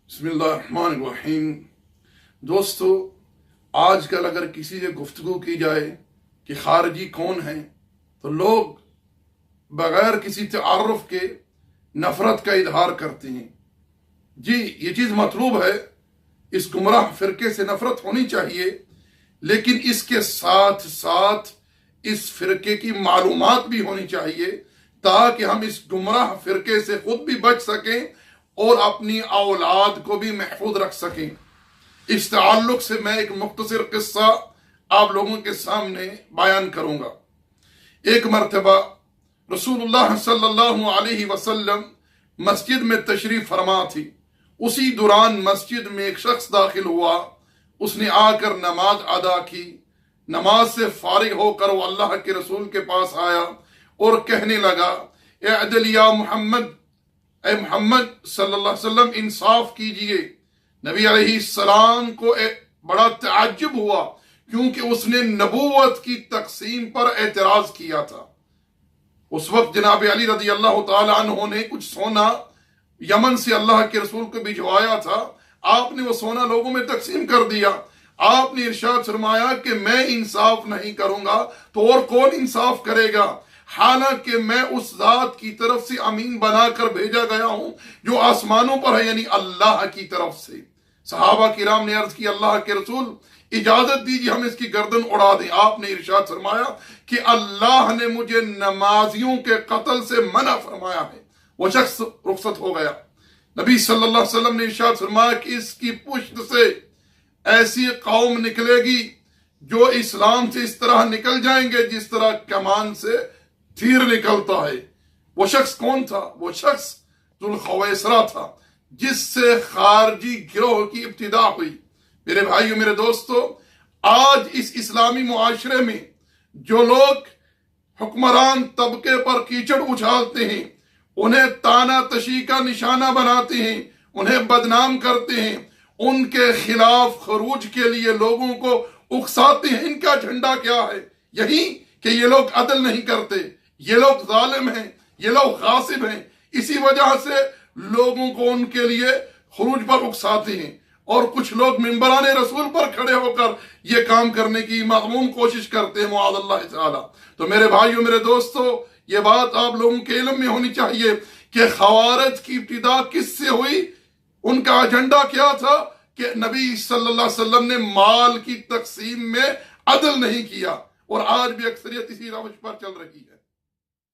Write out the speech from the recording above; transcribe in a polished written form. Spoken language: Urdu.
بسم اللہ الرحمن الرحیم۔ دوستو، آج کل اگر کسی سے گفتگو کی جائے کہ خارجی کون ہیں تو لوگ بغیر کسی تعارف کے نفرت کا اظہار کرتے ہیں۔ جی، یہ چیز مطلوب ہے، اس گمراہ فرقے سے نفرت ہونی چاہیے، لیکن اس کے ساتھ ساتھ اس فرقے کی معلومات بھی ہونی چاہیے تاکہ ہم اس گمراہ فرقے سے خود بھی بچ سکیں اور اپنی اولاد کو بھی محفوظ رکھ سکیں۔ اس تعلق سے میں ایک مختصر قصہ آپ لوگوں کے سامنے بیان کروں گا۔ ایک مرتبہ رسول اللہ صلی اللہ علیہ وسلم مسجد میں تشریف فرما تھی۔ اسی دوران مسجد میں ایک شخص داخل ہوا۔ اس نے آ کر نماز ادا کی۔ نماز سے فارغ ہو کر وہ اللہ کے رسول کے پاس آیا اور کہنے لگا، اعدل یا محمد، اے محمد صلی اللہ علیہ وسلم انصاف کیجئے۔ نبی علیہ السلام کو بڑا تعجب ہوا کیونکہ اس نے نبوت کی تقسیم پر اعتراض کیا تھا۔ اس وقت جناب علی رضی اللہ تعالی عنہ نے کچھ سونا یمن سے اللہ کے رسول کو بھجوایا تھا۔ آپ نے وہ سونا لوگوں میں تقسیم کر دیا۔ آپ نے ارشاد فرمایا کہ میں انصاف نہیں کروں گا تو اور کون انصاف کرے گا، حالانکہ میں اس ذات کی طرف سے امین بنا کر بھیجا گیا ہوں جو آسمانوں پر ہے، یعنی اللہ کی طرف سے۔ صحابہ کرام نے عرض کی، اللہ کے رسول اجازت دیجیے ہم اس کی گردن اڑا دیں۔ آپ نے ارشاد فرمایا کہ اللہ نے مجھے نمازیوں کے قتل سے منع فرمایا ہے۔ وہ شخص رخصت ہو گیا۔ نبی صلی اللہ علیہ وسلم نے ارشاد فرمایا کہ اس کی پشت سے ایسی قوم نکلے گی جو اسلام سے اس طرح نکل جائیں گے جس طرح کمان سے تیر نکلتا ہے۔ وہ شخص کون تھا؟ وہ شخص ذوالخویسرہ تھا جس سے خارجی گروہ کی ابتدا ہوئی۔ میرے بھائیو، میرے دوستو، آج اس اسلامی معاشرے میں جو لوگ حکمران طبقے پر کیچڑ اچھالتے ہیں، انہیں تانا تشی کا نشانہ بناتے ہیں، انہیں بدنام کرتے ہیں، ان کے خلاف خروج کے لیے لوگوں کو اکساتے ہیں، ان کا جھنڈا کیا ہے؟ یہی کہ یہ لوگ عدل نہیں کرتے، یہ لوگ ظالم ہیں، یہ لوگ غاصب ہیں۔ اسی وجہ سے لوگوں کو ان کے لیے خروج پر اکساتے ہیں، اور کچھ لوگ ممبران رسول پر کھڑے ہو کر یہ کام کرنے کی مذموم کوشش کرتے ہیں، معاذ اللہ تعالی۔ تو میرے بھائیو، میرے دوستو، یہ بات آپ لوگوں کے علم میں ہونی چاہیے کہ خوارج کی ابتدا کس سے ہوئی، ان کا ایجنڈا کیا تھا کہ نبی صلی اللہ علیہ وسلم نے مال کی تقسیم میں عدل نہیں کیا، اور آج بھی اکثریت اسی روش پر چل رہی ہے۔